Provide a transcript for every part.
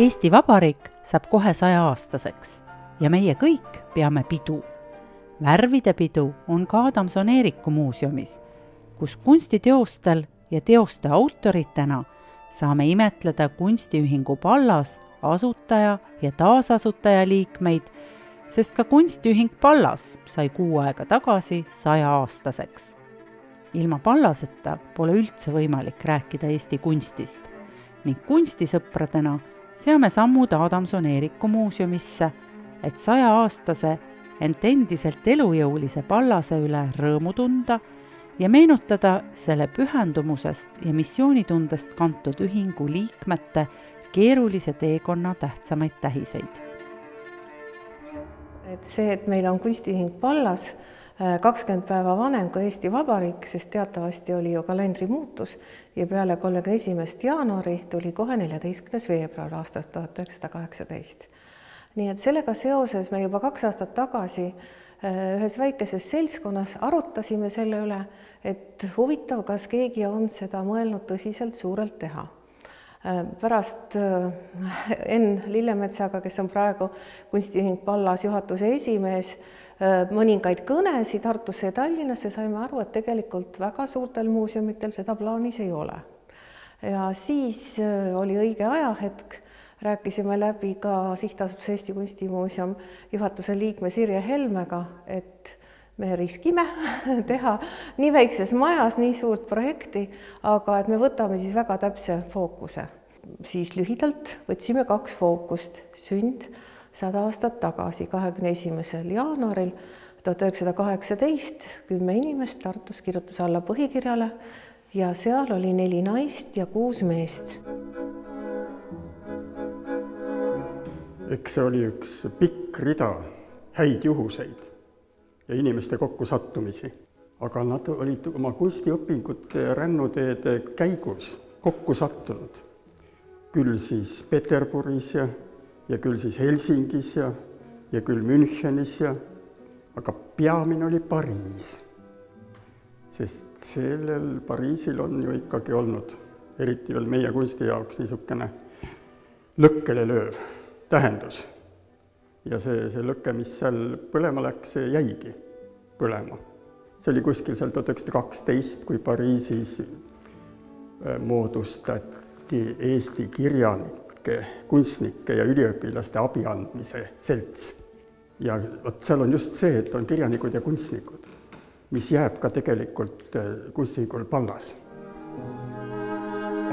Eesti Vabariik saab kohe 100-aastaseks ja meie kõik peame pidu. Värvide pidu on ka Adamson-Eeriku muuseumis, kus kunstiteostel ja teoste autoritena saame imetleda kunstiühingu Pallas asutaja ja taasasutaja liikmeid, sest ka kunstiühing Pallas sai 6 aega tagasi 100-aastaseks. Ilma Pallaseta pole üldse võimalik rääkida Eesti kunstist ning kunstisõpradena seame sammud Adamson-Eeriku muuseumisse, et 100-aastase ent endiselt elujõulise Pallase üle rõõmu tunda ja meenutada selle pühendumusest ja missioonitundest kantud ühingu liikmete keerulise teekonna tähtsamaid tähiseid. Et see, et meil on kunstiühing Pallas 20 päeva vanem kui Eesti Vabariik, sest teatavasti oli ju kalendri muutus ja peale 31. jaanuari tuli kohe 14. veebruar aastast 1918. Nii et sellega seoses me juba 2 aastat tagasi ühes väikeses seltskonnas arutasime selle üle, et huvitav, kas keegi on seda mõelnud tõsiselt suurelt teha. Pärast Enn Lillemetsaga, kes on praegu kunstiühing Pallas juhatuse esimees, mõningaid kõnesid Tartusse ja Tallinnasse, saime aru, et tegelikult väga suurtel muuseumitel seda plaanis ei ole. Ja siis oli õige ajahetk, rääkisime läbi ka Sihtasutus Eesti Kunstimuuseum juhatuse liikme Sirje Helmega, et me riskime teha nii väikses majas nii suurt projekti, aga et me võtame siis väga täpse fookuse. Siis lühidalt võtsime 2 fookust. Sünd 100 aastat tagasi, 21. jaanuaril 1918, 10 inimest Tartus kirjutas alla põhikirjale ja seal oli 4 naist ja 6 meest. Eks see oli üks pikk rida häid juhuseid ja inimeste kokkusattumisi, aga nad olid oma kunstiõpingute ja rännuteede käigus kokku sattunud. Küll siis Peterburis ja küll siis Helsingis ja küll Münchenis aga peamine oli Pariis. Sest sellel Pariisil on ju ikkagi olnud, eriti veel meie kunsti jaoks, niisugune lõkkele lööv tähendus. Ja see lõkke, mis seal põlema läks, see jäigi põlema. See oli kuskil seal 1912, kui Pariisis moodustati Eesti kirjanike, kunstnike ja üliõpilaste abiandmise selts. Ja seal on just see, et on kirjanikud ja kunstnikud, mis jääb ka tegelikult kunstiühingul Pallas.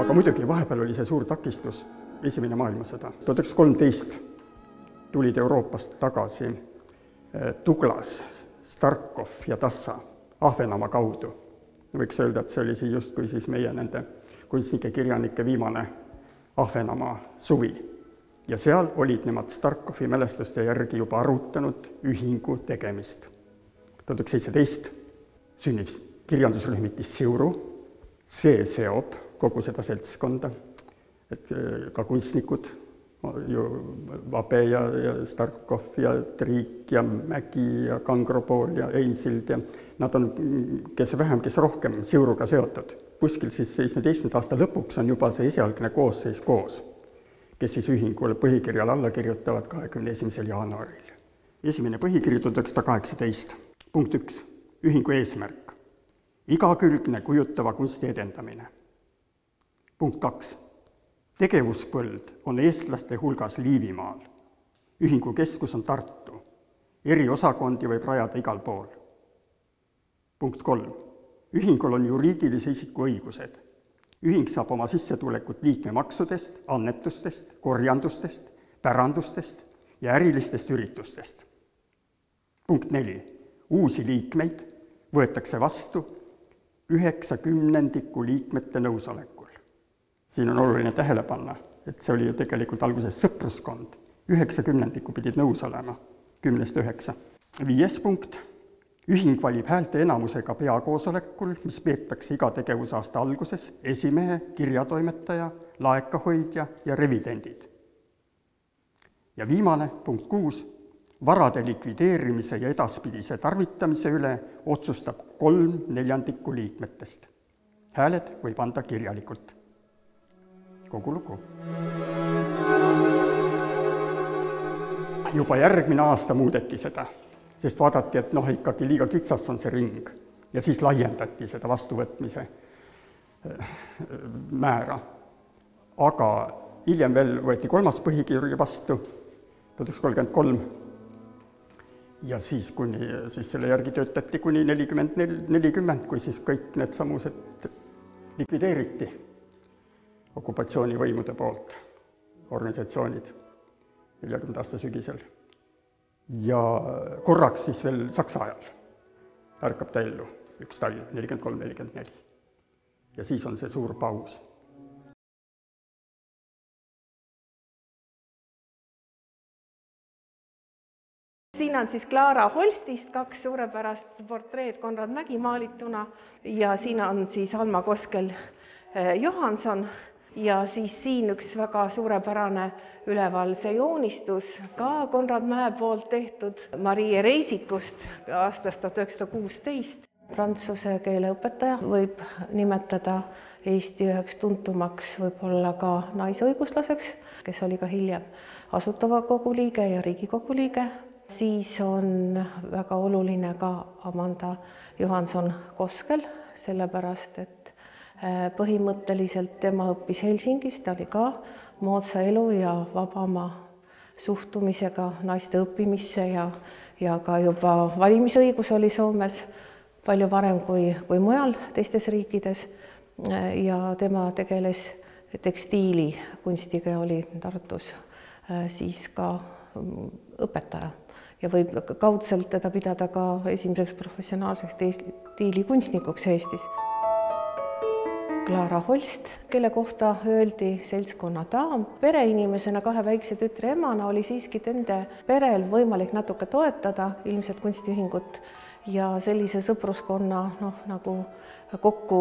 Aga muidugi vahepeal oli see suur takistus, Esimene maailmasõda. 1913 tulid Euroopast tagasi Douglas, Starkov ja Tassa Ahvenamaa kaudu. Võiks öelda, et see oli justkui siis meie nende kunstnike kirjanike viimane Ahvenamaa suvi. Ja seal olid nemad Starkovi mälestuste järgi juba arutanud ühingu tegemist. 1917 sünnib kirjandusrühmitis Siuru, see seob kogu seda seltskonda, et ka kunstnikud, ju Vabe ja Starkov ja Triik ja Mägi ja Kangropool ja Einsild ja nad on, kes vähem, kes rohkem Siuruga seotud. Kuskil siis 17. aasta lõpuks on juba see esialgne koosseis koos, kes siis ühingule põhikirjal alla kirjutavad 21. jaanuaril. Esimene põhikiri 1918. Punkt 1. Ühingu eesmärk. Igakülgne kujutava kunsti edendamine. Punkt 2. Tegevuspõld on eestlaste hulgas Liivimaal. Ühingu keskus on Tartu. Eri osakondi võib rajada igal pool. Punkt 3. Ühingul on juriidilise isiku õigused. Ühing saab oma sissetulekut liikmemaksudest, annetustest, korjandustest, pärandustest ja ärilistest üritustest. Punkt 4. Uusi liikmeid võetakse vastu 90% liikmete nõusolekul. Siin on oluline tähele panna, et see oli ju tegelikult alguses sõpruskond. 90% pidid nõus olema, 10-9. 5. punkt. Ühing valib häälte enamusega peakoosolekul, mis peetakse iga tegevusaasta alguses esimehe, kirjatoimetaja, laekahoidja ja revidendid. Ja viimane, punkt 6. Varade likvideerimise ja edaspidise tarvitamise üle otsustab 3/4 liikmetest. Hääled võib anda kirjalikult. Kogu lugu. juba järgmine aasta muudeti seda, sest vaadati, et ikkagi liiga kitsas on see ring ja siis laiendati seda vastuvõtmise määra. Aga hiljem veel võeti 3. põhikirja vastu 1933 ja siis selle järgi töötati kuni 40, kui siis kõik need samused likvideeriti okupatsioonivõimude poolt, organisatsioonid 40 aasta sügisel. Ja korraks siis veel Saksa ajal ärkab ta ellu üks talv, 43-44. Ja siis on see suur paus. Siin on siis Clara Holstist 2 suurepärast portreed Konrad Mägi maalituna ja siin on siis Alma Koskel Johanson ja siis siin üks väga suurepärane üleval see joonistus, ka Konrad Mäe poolt tehtud Marie Reisikust aastast 1916. Prantsuse keele õpetaja võib nimetada Eesti üheks tuntumaks võib-olla ka naisõiguslaseks, kes oli ka hiljem Asutava Kogu liige ja Riigikogu liige. Siis on väga oluline ka Amanda Johanson Koskel, sellepärast et põhimõtteliselt tema õppis Helsingis, ta oli ka moodsa elu ja vabama suhtumisega naiste õppimisse ja ka juba valimisõigus oli Soomes palju varem kui mujal teistes riikides ja tema tegeles tekstiilikunstiga ja oli Tartus siis ka õpetaja. Ja võib kaudselt teda pidada ka esimeseks professionaalseks tekstiilikunstnikuks Eestis. Clara Holst, kelle kohta öeldi seltskonna daam. Pereinimesena 2 väikse tütre emana oli siiski nende perel võimalik natuke toetada ilmselt kunstiühingut ja sellise sõpruskonna nagu kokku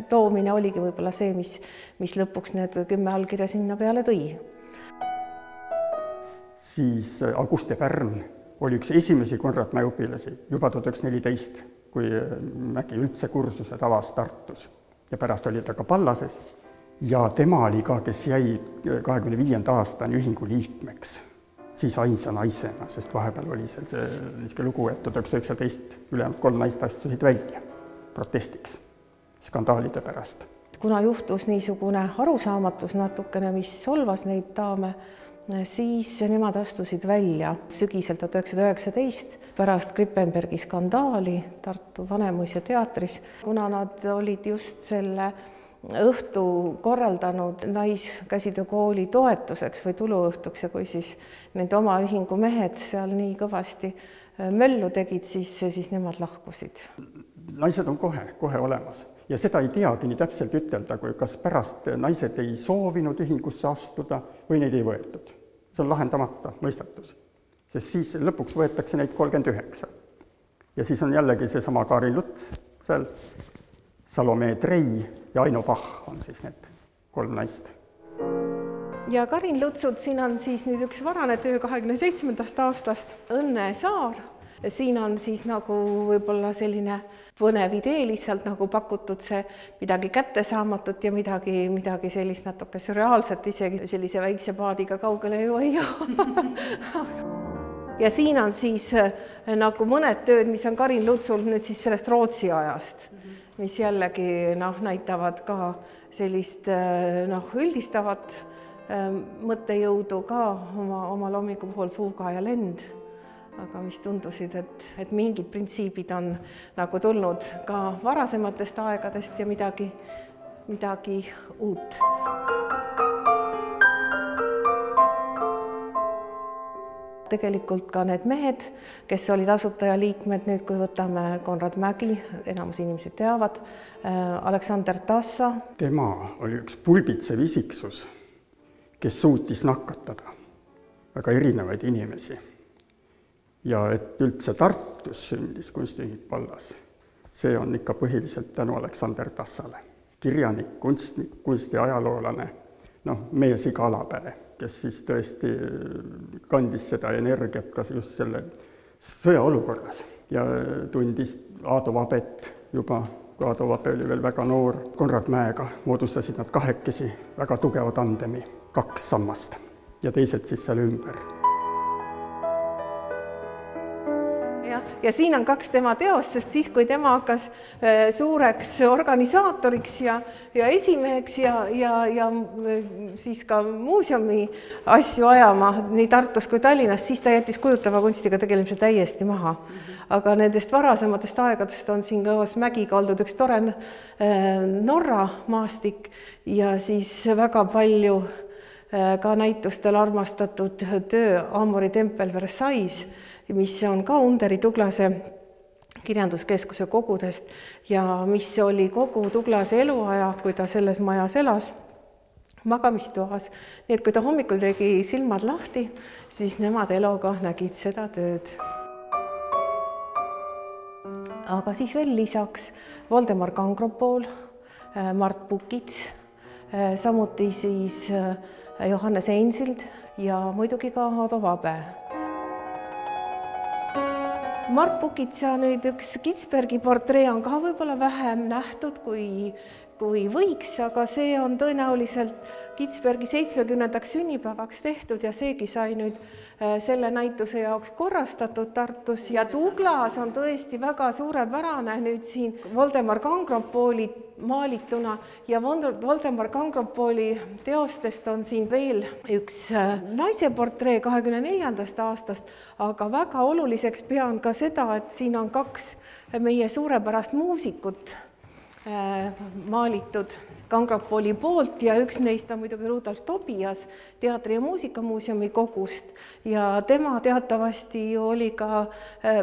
toomine oligi võib-olla see, mis lõpuks need 10 allkirja sinna peale tõi. Siis Auguste Pärn oli üks esimesi Konrad Mäe õpilasi juba 1914, kui Mägi üldse kursused avas Tartus ja pärast oli ta ka Pallases. Ja tema oli ka, kes jäi 25. aastani ühingu liikmeks, siis ainsa naisena, sest vahepeal oli seal see lugu, et 1919 ülejäänud 3 naist astusid välja protestiks skandaalide pärast. Kuna juhtus niisugune arusaamatus natukene, mis solvas neid daame, siis nemad astusid välja sügisel 1919 pärast Krippenbergi skandaali Tartu Vanemuise teatris, kuna nad olid just selle õhtu korraldanud naiskäsitöökooli toetuseks või tuluõhtuks ja kui siis nende oma ühingu mehed seal nii kõvasti möllu tegid, siis nemad lahkusid. Naised on kohe olemas ja seda ei teagi nii täpselt ütelda, kui kas pärast naised ei soovinud ühingusse astuda või neid ei võetud. See on lahendamata mõistatus, sest siis lõpuks võetakse neid 39. Ja siis on jällegi seesama Karin Luts seal, Salome Trei ja Aino Pach on siis need 3 naist. Ja Karin Lutsud, siin on siis nüüd üks varane töö 27. aastast, Õnne Saar. Siin on siis nagu võib-olla selline põnev idee lihtsalt nagu pakutud see midagi kättesaamatut ja midagi sellist natuke surreaalset, isegi sellise väikse paadiga kaugele ju ei jõua. Ja siin on siis nagu mõned tööd, mis on Karin Lutsul nüüd siis sellest Rootsi ajast, mis jällegi näitavad ka sellist üldistavat mõttejõudu ka oma loomingu puhul Fuga ja Lend. Aga mis tundusid, et mingid printsiibid on nagu tulnud ka varasematest aegadest ja midagi uut. Tegelikult ka need mehed, kes olid asutajaliikmed, nüüd kui võtame Konrad Mägi, enamus inimesed teavad, Aleksander Tassa. Tema oli üks pulbitsev isiksus, kes suutis nakatada väga erinevaid inimesi. Ja et üldse Tartus sündis kunstiühing Pallas, see on ikka põhiliselt tänu Aleksander Tassale. Kirjanik, kunstnik, kunstiajaloolane, mees iga ala peale, kes siis tõesti kandis seda energiat ka just selle sõjaolukorras ja tundis Aado Vabet juba, kui Aado Vabe oli veel väga noor. Konrad Mäega moodustasid nad 2 väga tugeva tandemi, 2 sammast ja teised siis seal ümber. ja siin on 2 tema teost, sest siis, kui tema hakkas suureks organisaatoriks ja esimeheks ja siis ka muuseumi asju ajama nii Tartus kui Tallinnas, siis ta jättis kujutava kunstiga tegelemise täiesti maha. Aga nendest varasematest aegadest on siin koos Mägiga oldud üks tore Norra maastik ja siis väga palju ka näitustel armastatud töö Amori tempel Versailles, mis on ka Underi Tuglase kirjanduskeskuse kogudest ja mis oli kogu Tuglase eluaja, kui ta selles majas elas, magamistoas. Nii et kui ta hommikul tegi silmad lahti, siis nemad eluga nägid seda tööd. Aga siis veel lisaks Voldemar Kangropol, Mart Pukits, samuti siis Johannes Einsild ja muidugi ka Ado Vabe. Mart Pukitsa nüüd üks Kitzbergi portree on ka võib-olla vähem nähtud kui võiks, aga see on tõenäoliselt Kitzbergi 70. sünnipäevaks tehtud ja seegi sai nüüd selle näituse jaoks korrastatud Tartus ja Tuglas on tõesti väga suurepärane nüüd siin Voldemar Kangropoli maalituna ja Voldemar Kangropoli teostest on siin veel üks naise portree 24. aastast, aga väga oluliseks pean ka seda, et siin on 2 meie suurepärast muusikut maalitud Kangropoli poolt ja üks neist on muidugi Rudolf Tobias Teatri- ja Muusikamuuseumi kogust ja tema teatavasti ju oli ka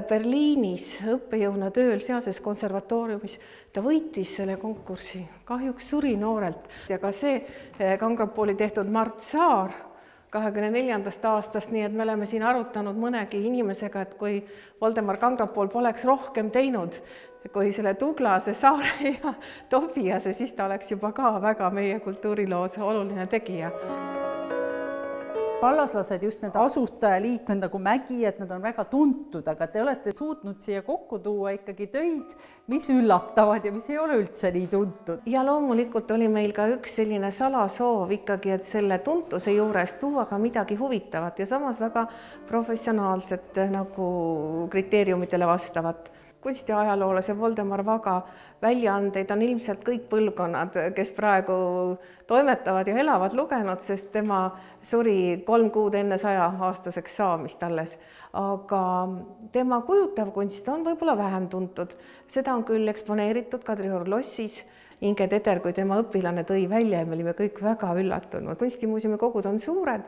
Berliinis õppejõuna tööl sealses konservatooriumis. Ta võitis selle konkursi, kahjuks suri noorelt ja ka see Kangropoli tehtud Mart Saar 24. aastast, nii et me oleme siin arutanud mõnegi inimesega, et kui Voldemar Kangropol poleks rohkem teinud kui selle Tuglase, Saare ja Tobiase, siis ta oleks juba ka väga meie kultuuriloos oluline tegija. Pallaslased, just need asutajaliikmed nagu Mägi, et nad on väga tuntud, aga te olete suutnud siia kokku tuua ikkagi töid, mis üllatavad ja mis ei ole üldse nii tuntud. Ja loomulikult oli meil ka üks selline salasoov ikkagi, et selle tuntuse juures tuua ka midagi huvitavat ja samas väga professionaalset nagu kriteeriumitele vastavat. Kunstiajaloolase Voldemar Vaga väljaandeid on ilmselt kõik põlvkonnad, kes praegu toimetavad ja elavad lugenud, sest tema suri 3 kuud enne 100-aastaseks saamist alles. Aga tema kujutav kunst on võib-olla vähem tuntud. Seda on küll eksponeeritud Kadrioru lossis. Inge Teder, kui tema õpilane tõi välja ja me olime kõik väga üllatunud. Kunstimuuseumi kogud on suured,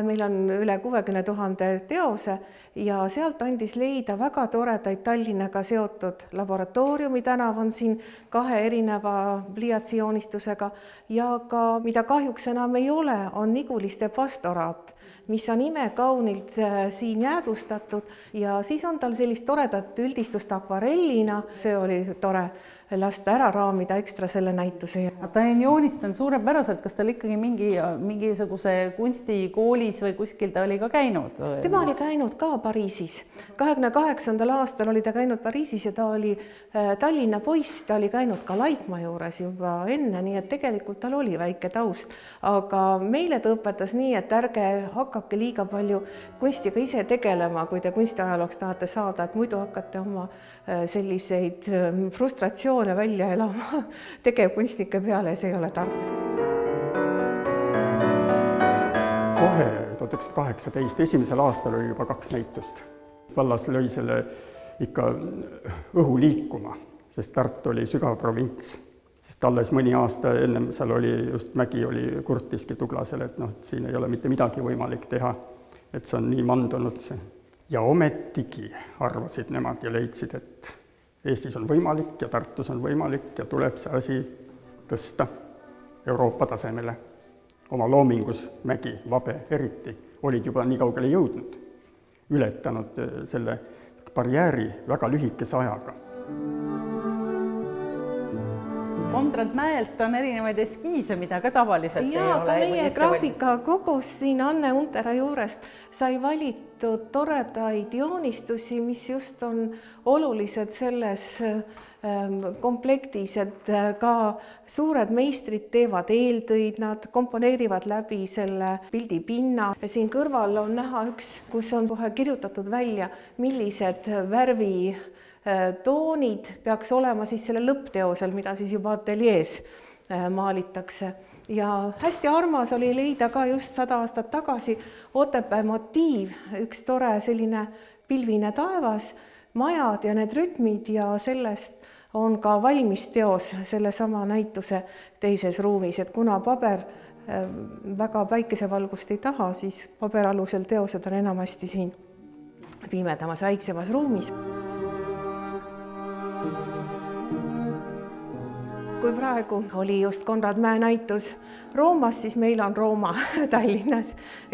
meil on üle 60 000 teose ja sealt andis leida väga toredaid Tallinnaga seotud laboratooriumi tänav on siin 2 erineva pliiatsijoonistusega ja ka, mida kahjuks enam ei ole, on Niguliste pastoraat, mis on imekaunilt siin jäädvustatud ja siis on tal sellist toredat üldistust akvarellina, see oli tore lasta ära raamida ekstra selle näituse. Ta on joonistanud suurepäraselt, kas tal ikkagi mingisuguse kunstikoolis või kuskil ta oli ka käinud? Tema oli käinud ka Pariisis. 28. aastal oli ta käinud Pariisis ja ta oli Tallinna poiss, ta oli käinud ka Laikmaa juures juba enne, nii et tegelikult tal oli väike taust. Aga meile ta õpetas nii, et ärge hakake liiga palju kunstiga ise tegelema, kui te kunstiajalooks tahate saada, et muidu hakkate oma selliseid frustratsioone välja elama tegevkunstnike peale ja see ei ole tark. Kohe 1918 esimesel aastal oli juba 2 näitust. Pallas lõi selle ikka õhu liikuma, sest Tartu oli sügav provints. Sest alles mõni aasta ennem seal oli just Mägi oli kurtiski Tuglasele, et siin ei ole mitte midagi võimalik teha, et see on nii mandunud see. Ja ometigi arvasid nemad ja leidsid, et Eestis on võimalik ja Tartus on võimalik ja tuleb see asi tõsta Euroopa tasemele. Oma loomingus Mägi, Vabe eriti olid juba nii kaugele jõudnud, ületanud selle barjääri väga lühikese ajaga. Konrad Mäelt on erinevaid eskiise, mida ka tavaliselt ei ole. Ka meie graafika kogus siin Anne Untera juurest sai valitud toredaid joonistusi, mis just on olulised selles komplektis, et ka suured meistrid teevad eeltöid, nad komponeerivad läbi selle pildi pinna. Siin kõrval on näha üks, kus on kohe kirjutatud välja, millised värvitoonid peaks olema siis selle lõppteosel, mida siis juba ateljees maalitakse. Ja hästi armas oli leida ka just 100 aastat tagasi Otepää motiiv, üks tore selline pilvine taevas, majad ja need rütmid ja sellest on ka valmis teos sellesama näituse teises ruumis, et kuna paber väga päikesevalgust ei taha, siis paberalusel teosed on enamasti siin pimedamas, väiksemas ruumis. Kui praegu oli just Konrad Mäe näitus Roomas, siis meil on Rooma Tallinnas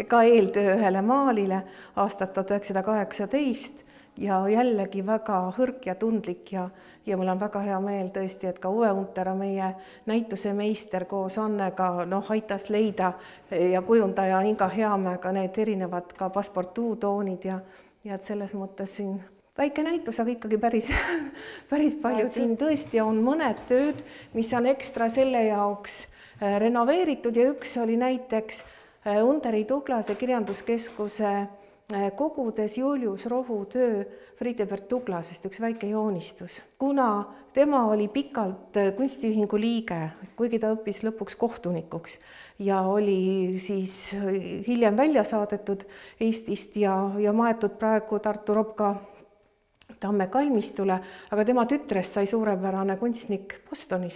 ka eeltöö ühele maalile aastat 1918 ja jällegi väga hõrk ja tundlik ja mul on väga hea meel tõesti, et ka Uwe Untera, meie näitusemeister koos Annega aitas leida ja kujundaja Inga Heamäega need erinevad ka passepartout-toonid ja et selles mõttes siin väike näitus, aga ikkagi päris palju. Siin tõesti on mõned tööd, mis on ekstra selle jaoks renoveeritud ja üks oli näiteks Unteri Tuglase kirjanduskeskuse kogudes Julius Rohu töö Friedebert Tuglasest, üks väike joonistus. Kuna tema oli pikalt kunstiühingu liige, kuigi ta õppis lõpuks kohtunikuks ja oli siis hiljem välja saadetud Eestist ja maetud praegu Tartu Ropka Tamme kalmistule, aga tema tütrest sai suurepärane kunstnik Bostonis.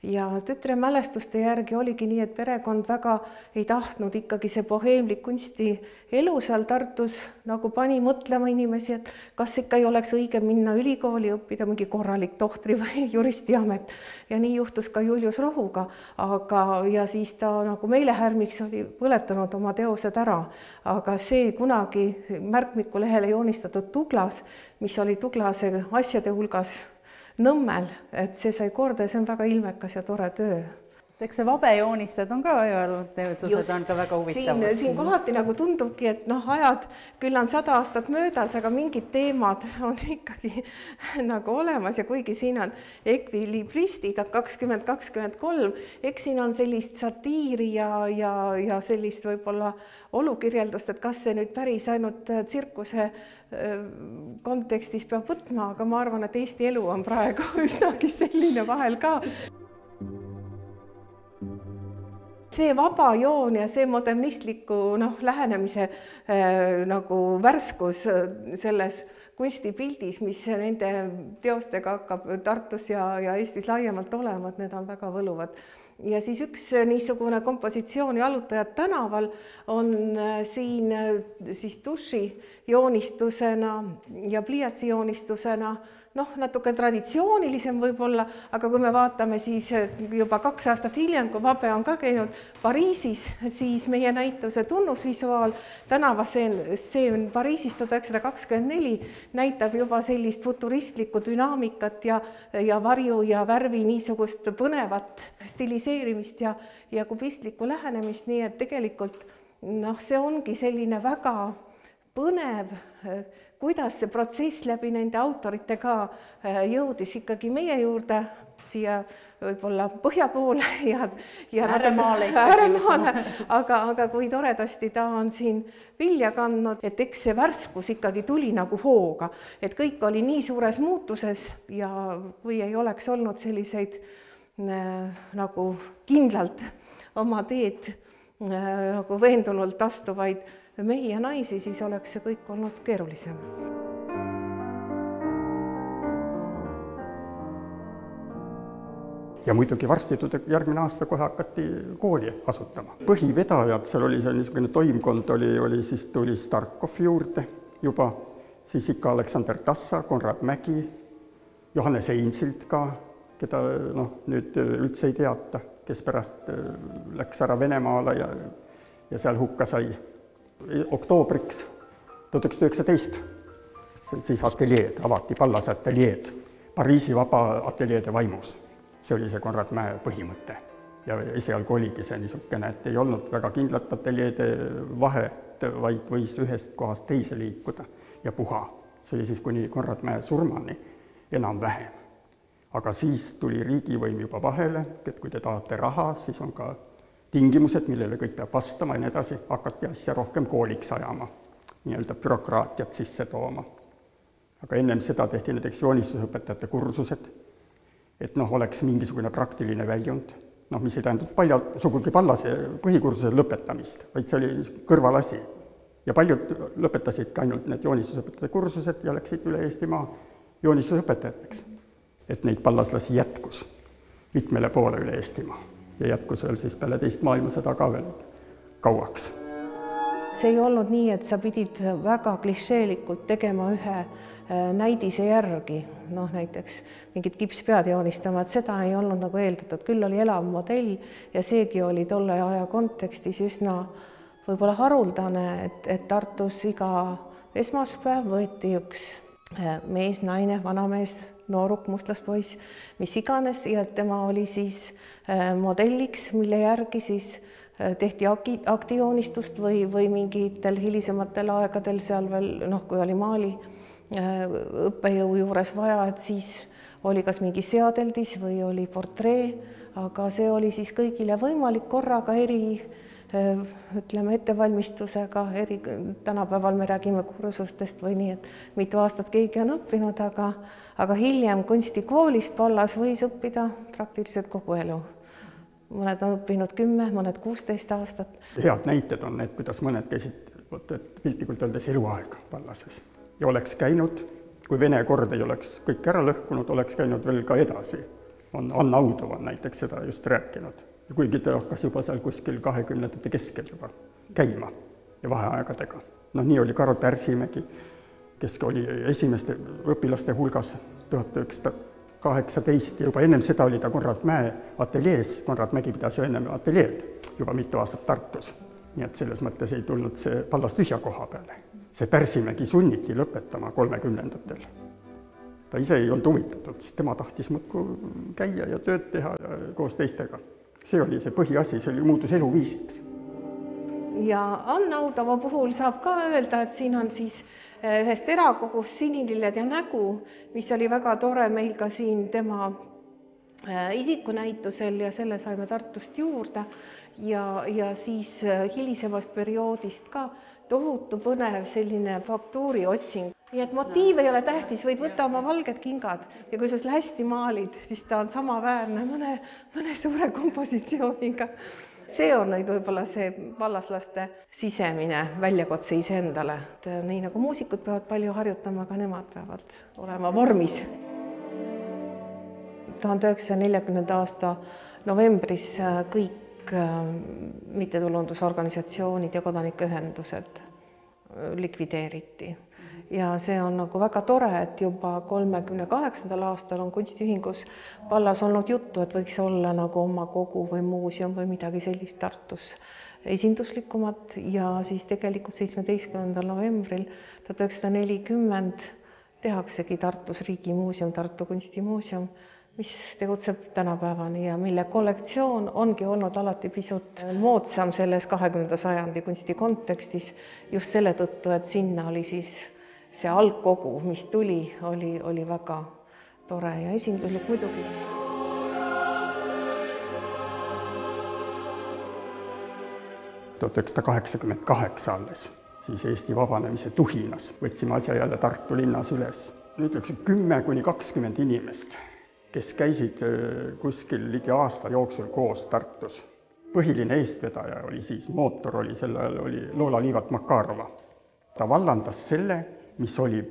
Ja tütre mälestuste järgi oligi nii, et perekond väga ei tahtnud ikkagi see boheemlik kunsti elu seal Tartus nagu pani mõtlema inimesi, et kas ikka ei oleks õige minna ülikooli õppida mingi korralik tohtri või juristiamet. Ja nii juhtus ka Julius Rohuga, ja siis ta nagu meelehärmiks oli põletanud oma teosed ära. Aga see kunagi märkmikulehele joonistatud Tuglas, mis oli Tuglase asjade hulgas Nõmmel, et see sai korda ja see on väga ilmekas ja tore töö. Eks see vabejoonistajad on ka teostused on ka väga huvitavad. Siin kohati nagu tundubki, et ajad küll on 100 aastat möödas, aga mingid teemad on ikkagi nagu olemas ja kuigi siin on ekvilibristid 2023, eks siin on sellist satiiri ja sellist võib-olla olukirjeldust, et kas see nüüd päris ainult tsirkuse kontekstis peab võtma, aga ma arvan, et Eesti elu on praegu üsnagi selline vahel ka. See vaba joon ja see modernistliku lähenemise nagu värskus selles kunstipildis, mis nende teostega hakkab Tartus ja Eestis laiemalt olema, et need on väga võluvad. Ja siis üks niisugune kompositsioon Jalutajad tänaval on siin siis duši joonistusena ja pliiatsi joonistusena natuke traditsioonilisem võib-olla, aga kui me vaatame siis juba 2 aastat hiljem, kui Vabe on ka käinud Pariisis, siis meie näituse tunnusvisuaal tänavastseen Pariisis 1924 näitab juba sellist futuristlikku dünaamikat ja varju ja värvi niisugust põnevat stiliseerimist ja kubistlikku lähenemist, nii et tegelikult see ongi selline väga põnev, kuidas see protsess läbi nende autoritega jõudis ikkagi meie juurde, siia võib-olla põhja poole ja ääremaale, aga kui toredasti ta on siin vilja kandnud, et eks see värskus ikkagi tuli nagu hooga, et kõik oli nii suures muutuses ja kui ei oleks olnud selliseid nagu kindlalt oma teed nagu veendunult astuvaid mehi ja naisi, siis oleks see kõik olnud keerulisem. Ja muidugi varsti järgmine aasta kohe hakati kooli asutama. Põhivedajad, seal oli see niisugune toimkond, siis tuli Starkov juurde juba, siis ikka Aleksander Tassa, Konrad Mägi, Johannes Einsilt ka, keda nüüd üldse ei teata, kes pärast läks ära Venemaale ja seal hukka sai. Oktoobriks 1919 siis ateljeed, avati Pallase ateljeed, Pariisi vaba ateljeede vaimus. See oli see Konrad Mäe põhimõte. Ja esialgu oligi see niisugune, et ei olnud väga kindlat ateljeede vahet, vaid võis ühest kohast teise liikuda ja puha. See oli siis kuni Konrad Mäe surmani enam-vähem. Aga siis tuli riigivõim juba vahele, et kui te tahate raha, siis on ka tingimused, millele kõik peab vastama ja nii edasi, hakati asja rohkem kooliks ajama, nii-öelda bürokraatiat sisse tooma. Aga ennem seda tehti näiteks joonistusõpetajate kursused, et oleks mingisugune praktiline väljund, mis ei tähendab sugugi Pallase põhikursuse lõpetamist, vaid see oli kõrvalasi. Ja paljud lõpetasid ka ainult need joonistusõpetajate kursused ja läksid üle Eestimaa joonistusõpetajateks. Et neid pallaslasi jätkus mitmele poole üle Eestimaa ja jätkus veel siis peale teist maailmasõda ka veel kauaks. See ei olnud nii, et sa pidid väga klišeelikult tegema ühe näidise järgi, näiteks mingid kipspead joonistama, et seda ei olnud nagu eeldatud, küll oli elav modell ja seegi oli tolle aja kontekstis üsna võib-olla haruldane, et Tartus iga esmaspäev võeti üks mees, naine, vanamees, nooruk, mustlaspoiss, mis iganes ja tema oli siis modelliks, mille järgi siis tehti aktijoonistust või mingitel hilisematel aegadel seal veel, kui oli maali õppejõu juures vaja, et siis oli kas mingi seadeldis või oli portree, aga see oli siis kõigile võimalik korraga ettevalmistusega, tänapäeval me räägime kursustest või nii, et mitu aastat keegi on õppinud, aga hiljem kunstikoolis Pallas võis õppida praktiliselt kogu elu. Mõned on õppinud 10, mõned 16 aastat. Head näited on need, kuidas mõned käisid piltlikult öeldes eluaeg Pallases. Ja oleks käinud, kui Vene kord ei oleks kõik ära lõhkunud, oleks käinud veel ka edasi. Anna Audov on näiteks seda just rääkinud. Ja kuigi ta hakkas juba seal kuskil 20. keskel juba käima ja vaheaegadega. Nii oli Karo Tärsimägi, kes oli esimeste õpilaste hulgas 1918 ja juba ennem seda oli ta Konrad Mäe ateljees. Konrad Mägi pidas ju ennem ateljeed juba mitu aastat Tartus. Nii et selles mõttes ei tulnud see Pallas tühja koha peale. See Pärsimägi sunniti lõpetama 30-ndatel. Ta ise ei olnud huvitatud, siis tema tahtis muudkui käia ja tööd teha koos teistega. See oli see põhiasi, see muutus eluviisiks. Ja Anna Audova puhul saab ka öelda, et siin on siis ühest erakogust Sinililled ja nägu, mis oli väga tore meil ka siin tema isikunäitusel ja selle saime Tartust juurde ja siis hilisemast perioodist ka tohutu põnev selline faktuuri otsing. Nii et motiiv ei ole tähtis, võid võtta oma valged kingad ja kui sa seda hästi maalid, siis ta on samaväärne mõne suure kompositsiooniga. See on nüüd võib-olla see pallaslaste sisemine väljakutse iseendale. Nii nagu muusikud peavad palju harjutama, aga nemad peavad olema vormis. 1940. aasta novembris kõik mittetulundusorganisatsioonid ja kodanikuühendused likvideeriti. Ja see on nagu väga tore, et juba 38. aastal on kunstiühingus Pallas olnud juttu, et võiks olla nagu oma kogu või muuseum või midagi sellist Tartus esinduslikumat ja siis tegelikult 17. novembril 1940 tehaksegi Tartus riigimuuseum, Tartu kunstimuuseum, mis tegutseb tänapäevani ja mille kollektsioon ongi olnud alati pisut moodsam selles 20. sajandi kunsti kontekstis just selle tõttu, et sinna oli siis see algkogu, mis tuli, oli väga tore ja esinduslik muidugi. Aastal 1988 alles, siis Eesti vabanemise tuhinas võtsime asja jälle Tartu linnas üles. Nüüd 10–20 inimest, kes käisid kuskil ligi aasta jooksul koos Tartus. Põhiline eestvedaja oli siis, mootor oli sel ajal, oli Loola Liivat Makarova. Ta vallandas selle, mis oli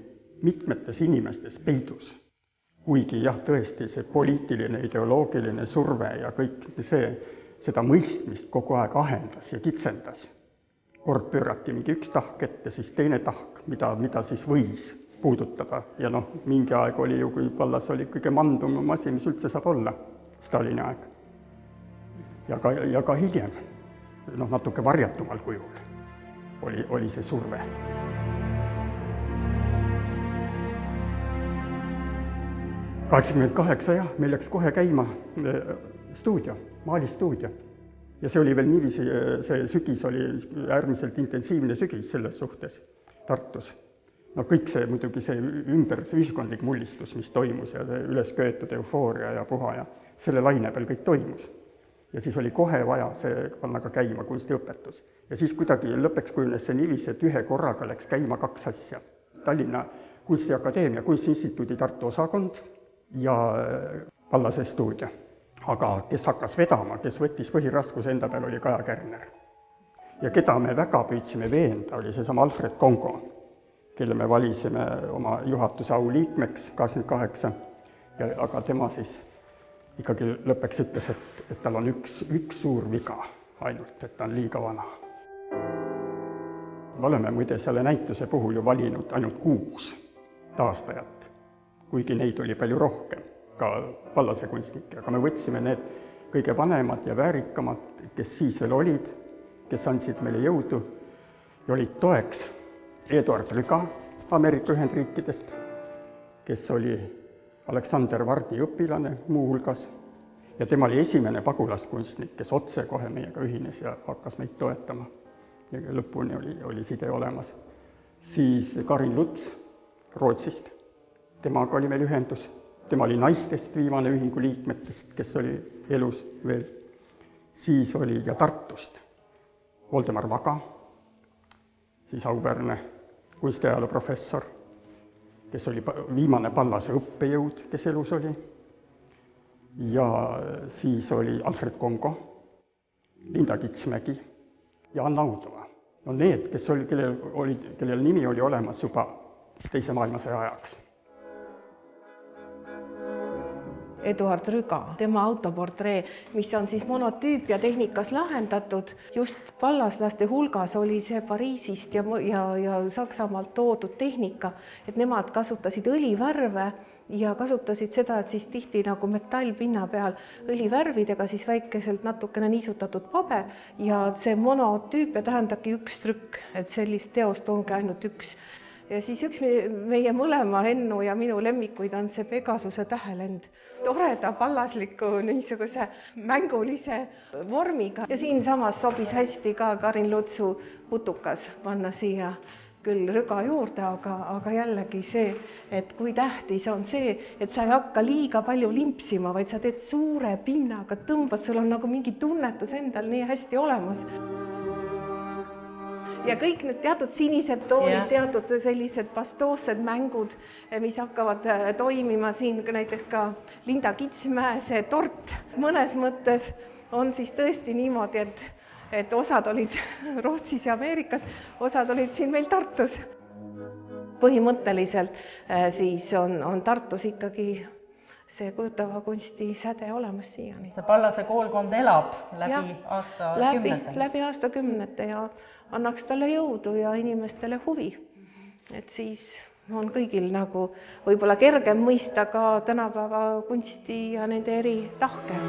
mitmetes inimestes peidus. Kuigi jah, tõesti see poliitiline, ideoloogiline surve ja kõik see, seda mõistmist kogu aeg ahendas ja kitsendas. Kord pöörati mingi üks tahk ette, siis teine tahk, mida siis võis puudutada. Ja mingi aeg oli ju, kui Pallas oli kõige mandum asi, mis üldse saab olla, Stalini aeg. Ja ka hiljem, natuke varjatumal kujul oli see surve. jah, meil läks kohe käima stuudio, maalistuudio. Ja see oli veel niiviisi, see sügis oli äärmiselt intensiivne sügis selles suhtes Tartus. no kõik see muidugi see ümber, see ühiskondlik mullistus, mis toimus ja üles köetud eufooria ja puha ja selle laine peal kõik toimus. Ja siis oli kohe vaja see panna ka käima kunstiõpetus. Ja siis kuidagi lõppeks kujunes see niiviisi, et ühe korraga läks käima 2 asja. Tallinna Kunstiakadeemia Kunstiinstituudi Tartu osakond ja Pallase stuudio. Aga kes hakkas vedama, kes võttis põhiraskuse enda peal, oli Kaja Kärner. Ja keda me väga püüdsime veenda, oli seesama Alfred Kongo, kelle me valisime oma juhatuse auliikmeks 28, aga tema siis ikkagi lõppeks ütles, et tal on üks suur viga ainult, et ta on liiga vana. Me oleme muide selle näituse puhul ju valinud ainult 6 taastajat, kuigi neid oli palju rohkem, ka Pallase kunstnikke, aga me võtsime need kõige vanemad ja väärikamad, kes siis veel olid, kes andsid meile jõudu ja olid toeks. Eduard Rüga Ameerika Ühendriikidest, kes oli Aleksander Vardi õpilane muu hulgas, ja tema oli esimene pagulaskunstnik, kes otse kohe meiega ühines ja hakkas meid toetama. Ja lõpuni oli side olemas. Siis Karin Luts Rootsist, temaga oli meil ühendus. Tema oli naistest viimane ühingu liikmetest, kes oli elus veel. Siis oli ja Tartust Voldemar Vaga, siis auväärne kunstiajaloo professor, kes oli viimane Pallase õppejõud, kes elus oli. Ja siis oli Alfred Kongo, Linda Kitsmägi ja Anna Audova. No need, kellel nimi oli olemas juba teise maailmasõja ajaks. Eduard Rüga, tema autoportree, mis on siis monotüüpia tehnikas lahendatud. Just pallaslaste hulgas oli see Pariisist ja Saksamaalt toodud tehnika, et nemad kasutasid õlivärve ja kasutasid seda, et siis tihti nagu metallpinna peal õlivärvidega siis väikeselt natukene niisutatud paber ja see monotüüpia tähendabki üks trükk, et sellist teost ongi ainult üks. Ja siis üks meie mõlema Ennu ja minu lemmikuid on see Pegasuse tähelend. Toreda pallasliku niisuguse mängulise vormiga. Ja siin samas sobis hästi ka Karin Lutsu putukas panna siia küll Rüga juurde, aga jällegi see, et kui tähtis on see, et sa ei hakka liiga palju limpsima, vaid sa teed suure pinnaga, tõmbad, sul on nagu mingi tunnetus endal nii hästi olemas. Ja kõik need teatud sinised toonid, teatud sellised pastoossed mängud, mis hakkavad toimima siin näiteks ka Linda Kitsmäe, see tort. Mõnes mõttes on siis tõesti niimoodi, et osad olid Rootsis ja Ameerikas, osad olid siin meil Tartus. Põhimõtteliselt siis on Tartus ikkagi see kujutava kunsti säde olemas siiani. See Pallase koolkond elab läbi aastakümnete. Läbi aastakümnete ja annaks talle jõudu ja inimestele huvi. Et siis on kõigil nagu võib-olla kergem mõista ka tänapäeva kunsti ja nende eri tahke.